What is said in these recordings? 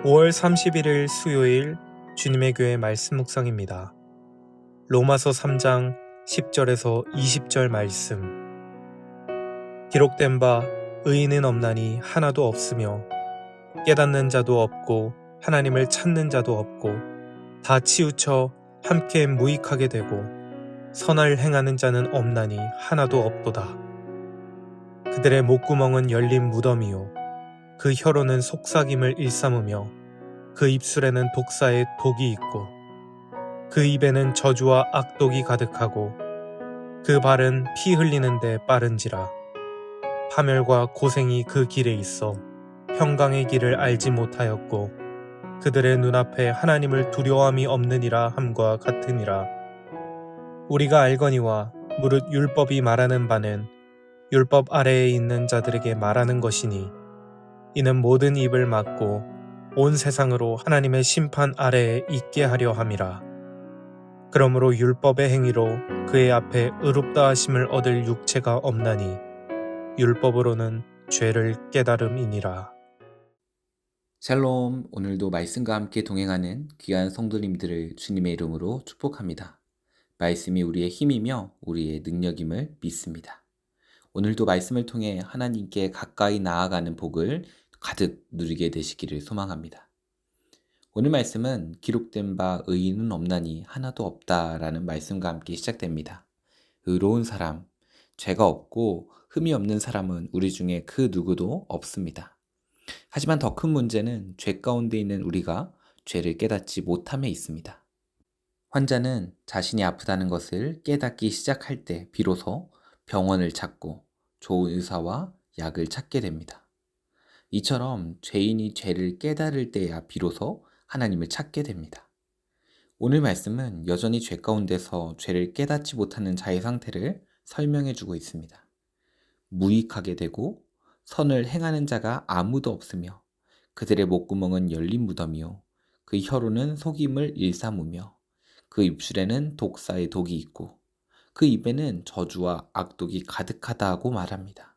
5월 31일 수요일 주님의 교회 말씀 묵상입니다. 로마서 3장 10절에서 20절 말씀. 기록된 바 의인은 없나니 하나도 없으며 깨닫는 자도 없고 하나님을 찾는 자도 없고 다 치우쳐 함께 무익하게 되고 선을 행하는 자는 없나니 하나도 없도다. 그들의 목구멍은 열린 무덤이요 그 혀로는 속삭임을 일삼으며 그 입술에는 독사의 독이 있고 그 입에는 저주와 악독이 가득하고 그 발은 피 흘리는데 빠른지라. 파멸과 고생이 그 길에 있어 평강의 길을 알지 못하였고 그들의 눈앞에 하나님을 두려워함이 없느니라 함과 같으니라. 우리가 알거니와 무릇 율법이 말하는 바는 율법 아래에 있는 자들에게 말하는 것이니 이는 모든 입을 막고 온 세상으로 하나님의 심판 아래에 있게 하려 함이라. 그러므로 율법의 행위로 그의 앞에 의롭다 하심을 얻을 육체가 없나니 율법으로는 죄를 깨달음이니라. 샬롬, 오늘도 말씀과 함께 동행하는 귀한 성도님들을 주님의 이름으로 축복합니다. 말씀이 우리의 힘이며 우리의 능력임을 믿습니다. 오늘도 말씀을 통해 하나님께 가까이 나아가는 복을 가득 누리게 되시기를 소망합니다. 오늘 말씀은 기록된 바 의인은 없나니 하나도 없다라는 말씀과 함께 시작됩니다. 의로운 사람, 죄가 없고 흠이 없는 사람은 우리 중에 그 누구도 없습니다. 하지만 더 큰 문제는 죄 가운데 있는 우리가 죄를 깨닫지 못함에 있습니다. 환자는 자신이 아프다는 것을 깨닫기 시작할 때 비로소 병원을 찾고 좋은 의사와 약을 찾게 됩니다. 이처럼 죄인이 죄를 깨달을 때야 비로소 하나님을 찾게 됩니다. 오늘 말씀은 여전히 죄 가운데서 죄를 깨닫지 못하는 자의 상태를 설명해 주고 있습니다. 무익하게 되고 선을 행하는 자가 아무도 없으며 그들의 목구멍은 열린 무덤이요 그 혀로는 속임을 일삼으며 그 입술에는 독사의 독이 있고 그 입에는 저주와 악독이 가득하다고 말합니다.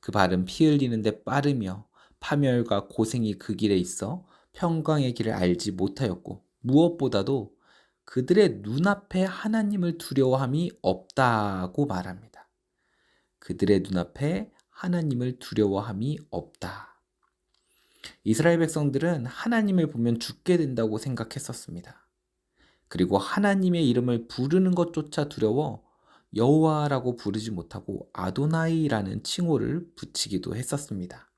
그 발은 피 흘리는데 빠르며 파멸과 고생이 그 길에 있어 평강의 길을 알지 못하였고 무엇보다도 그들의 눈앞에 하나님을 두려워함이 없다고 말합니다. 그들의 눈앞에 하나님을 두려워함이 없다. 이스라엘 백성들은 하나님을 보면 죽게 된다고 생각했었습니다. 그리고 하나님의 이름을 부르는 것조차 두려워 여호와라고 부르지 못하고 아도나이라는 칭호를 붙이기도 했었습니다.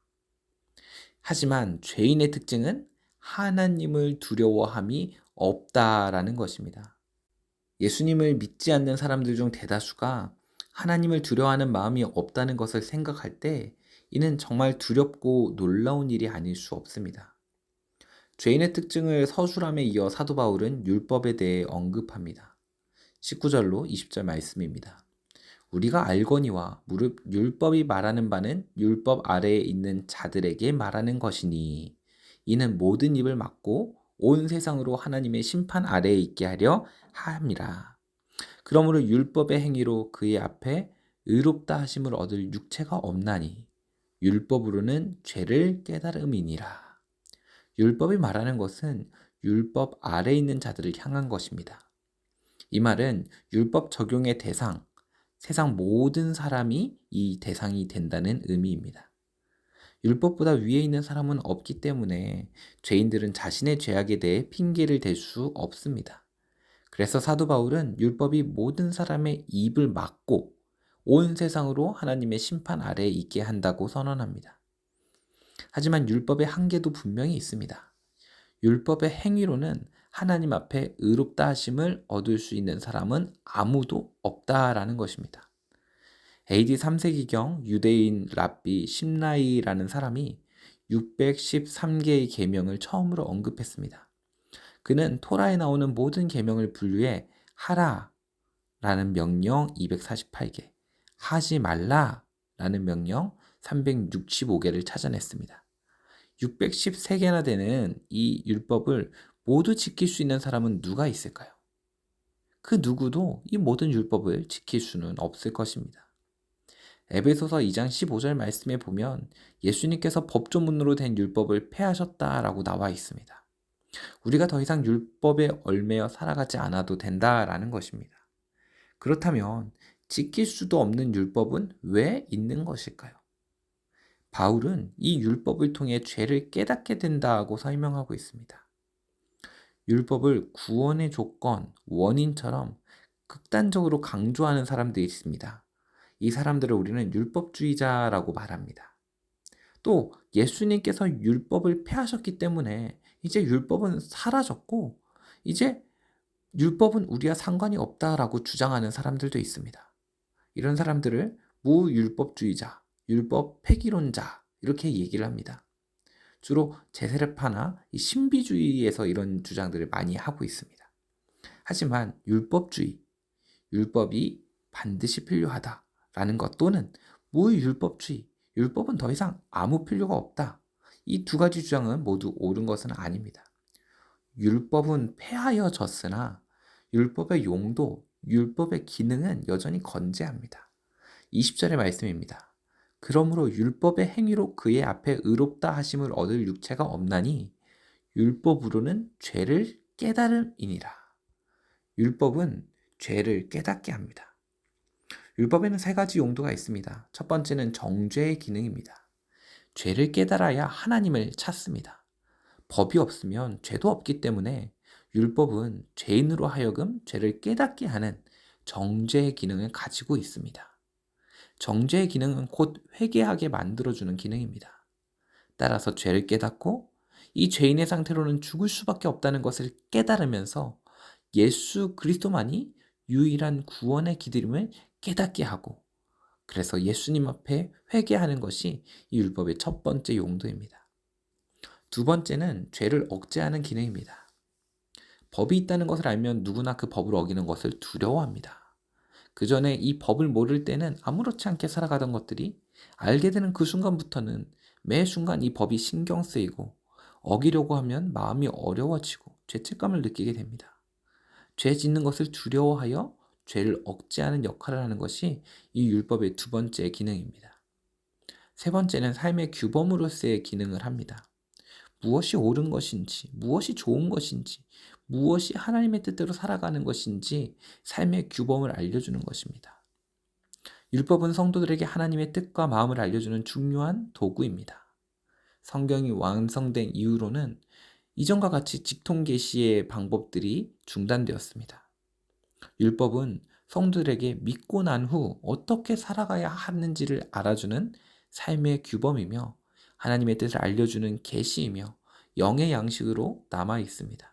하지만 죄인의 특징은 하나님을 두려워함이 없다라는 것입니다. 예수님을 믿지 않는 사람들 중 대다수가 하나님을 두려워하는 마음이 없다는 것을 생각할 때 이는 정말 두렵고 놀라운 일이 아닐 수 없습니다. 죄인의 특징을 서술함에 이어 사도 바울은 율법에 대해 언급합니다. 19절로 20절 말씀입니다. 우리가 알거니와 무릇 율법이 말하는 바는 율법 아래에 있는 자들에게 말하는 것이니 이는 모든 입을 막고 온 세상으로 하나님의 심판 아래에 있게 하려 함이라. 그러므로 율법의 행위로 그의 앞에 의롭다 하심을 얻을 육체가 없나니 율법으로는 죄를 깨달음이니라. 율법이 말하는 것은 율법 아래에 있는 자들을 향한 것입니다. 이 말은 율법 적용의 대상, 세상 모든 사람이 이 대상이 된다는 의미입니다. 율법보다 위에 있는 사람은 없기 때문에 죄인들은 자신의 죄악에 대해 핑계를 댈 수 없습니다. 그래서 사도 바울은 율법이 모든 사람의 입을 막고 온 세상으로 하나님의 심판 아래에 있게 한다고 선언합니다. 하지만 율법의 한계도 분명히 있습니다. 율법의 행위로는 하나님 앞에 의롭다 하심을 얻을 수 있는 사람은 아무도 없다라는 것입니다. AD 3세기경 유대인 랍비 심나이라는 사람이 613개의 계명을 처음으로 언급했습니다. 그는 토라에 나오는 모든 계명을 분류해 하라라는 명령 248개, 하지 말라라는 명령 365개를 찾아냈습니다. 613개나 되는 이 율법을 모두 지킬 수 있는 사람은 누가 있을까요? 그 누구도 이 모든 율법을 지킬 수는 없을 것입니다. 에베소서 2장 15절 말씀에 보면 예수님께서 법조문으로 된 율법을 폐하셨다라고 나와 있습니다. 우리가 더 이상 율법에 얽매여 살아가지 않아도 된다라는 것입니다. 그렇다면 지킬 수도 없는 율법은 왜 있는 것일까요? 바울은 이 율법을 통해 죄를 깨닫게 된다고 설명하고 있습니다. 율법을 구원의 조건, 원인처럼 극단적으로 강조하는 사람들이 있습니다. 이 사람들을 우리는 율법주의자라고 말합니다. 또 예수님께서 율법을 폐하셨기 때문에 이제 율법은 사라졌고 이제 율법은 우리와 상관이 없다라고 주장하는 사람들도 있습니다. 이런 사람들을 무율법주의자, 율법 폐기론자 이렇게 얘기를 합니다. 주로 제세례파나 이 신비주의에서 이런 주장들을 많이 하고 있습니다. 하지만 율법주의, 율법이 반드시 필요하다라는 것 또는 무율법주의, 율법은 더 이상 아무 필요가 없다. 이 두 가지 주장은 모두 옳은 것은 아닙니다. 율법은 폐하여졌으나 율법의 용도, 율법의 기능은 여전히 건재합니다. 20절의 말씀입니다. 그러므로 율법의 행위로 그의 앞에 의롭다 하심을 얻을 육체가 없나니 율법으로는 죄를 깨달음이니라. 율법은 죄를 깨닫게 합니다. 율법에는 세 가지 용도가 있습니다. 첫 번째는 정죄의 기능입니다. 죄를 깨달아야 하나님을 찾습니다. 법이 없으면 죄도 없기 때문에 율법은 죄인으로 하여금 죄를 깨닫게 하는 정죄의 기능을 가지고 있습니다. 정죄의 기능은 곧 회개하게 만들어주는 기능입니다. 따라서 죄를 깨닫고 이 죄인의 상태로는 죽을 수밖에 없다는 것을 깨달으면서 예수 그리스도만이 유일한 구원의 길임을 깨닫게 하고 그래서 예수님 앞에 회개하는 것이 이 율법의 첫 번째 용도입니다. 두 번째는 죄를 억제하는 기능입니다. 법이 있다는 것을 알면 누구나 그 법을 어기는 것을 두려워합니다. 그 전에 이 법을 모를 때는 아무렇지 않게 살아가던 것들이 알게 되는 그 순간부터는 매 순간 이 법이 신경 쓰이고 어기려고 하면 마음이 어려워지고 죄책감을 느끼게 됩니다. 죄 짓는 것을 두려워하여 죄를 억제하는 역할을 하는 것이 이 율법의 두 번째 기능입니다. 세 번째는 삶의 규범으로서의 기능을 합니다. 무엇이 옳은 것인지, 무엇이 좋은 것인지, 무엇이 하나님의 뜻대로 살아가는 것인지 삶의 규범을 알려주는 것입니다. 율법은 성도들에게 하나님의 뜻과 마음을 알려주는 중요한 도구입니다. 성경이 완성된 이후로는 이전과 같이 직통 계시의 방법들이 중단되었습니다. 율법은 성도들에게 믿고 난 후 어떻게 살아가야 하는지를 알아주는 삶의 규범이며 하나님의 뜻을 알려주는 계시이며 영의 양식으로 남아 있습니다.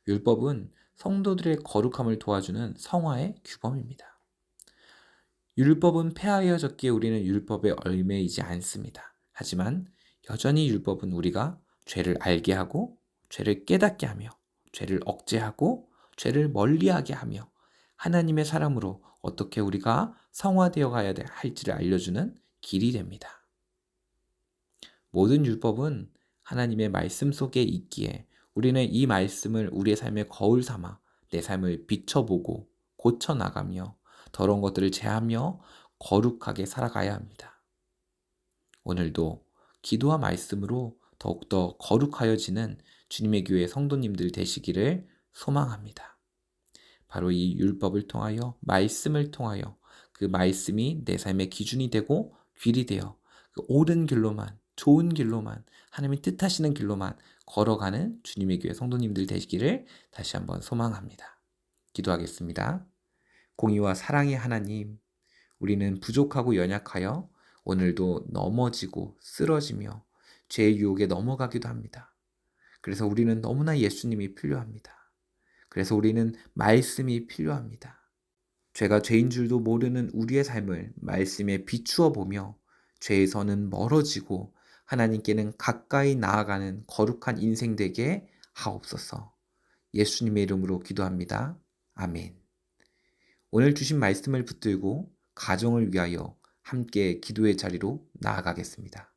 율법은 성도들의 거룩함을 도와주는 성화의 규범입니다. 율법은 폐하여졌기에 우리는 율법에 얽매이지 않습니다. 하지만 여전히 율법은 우리가 죄를 알게 하고 죄를 깨닫게 하며 죄를 억제하고 죄를 멀리하게 하며 하나님의 사람으로 어떻게 우리가 성화되어 가야 할지를 알려주는 길이 됩니다. 모든 율법은 하나님의 말씀 속에 있기에 우리는 이 말씀을 우리의 삶의 거울 삼아 내 삶을 비춰보고 고쳐나가며 더러운 것들을 제하며 거룩하게 살아가야 합니다. 오늘도 기도와 말씀으로 더욱더 거룩하여지는 주님의 교회 성도님들 되시기를 소망합니다. 바로 이 율법을 통하여 말씀을 통하여 그 말씀이 내 삶의 기준이 되고 길이 되어 그 옳은 길로만 좋은 길로만 하나님이 뜻하시는 길로만 걸어가는 주님의 교회 성도님들 되시기를 다시 한번 소망합니다. 기도하겠습니다. 공의와 사랑의 하나님, 우리는 부족하고 연약하여 오늘도 넘어지고 쓰러지며 죄의 유혹에 넘어가기도 합니다. 그래서 우리는 너무나 예수님이 필요합니다. 그래서 우리는 말씀이 필요합니다. 죄가 죄인 줄도 모르는 우리의 삶을 말씀에 비추어 보며 죄에서는 멀어지고 하나님께는 가까이 나아가는 거룩한 인생 되게 하옵소서. 예수님의 이름으로 기도합니다. 아멘. 오늘 주신 말씀을 붙들고 가정을 위하여 함께 기도의 자리로 나아가겠습니다.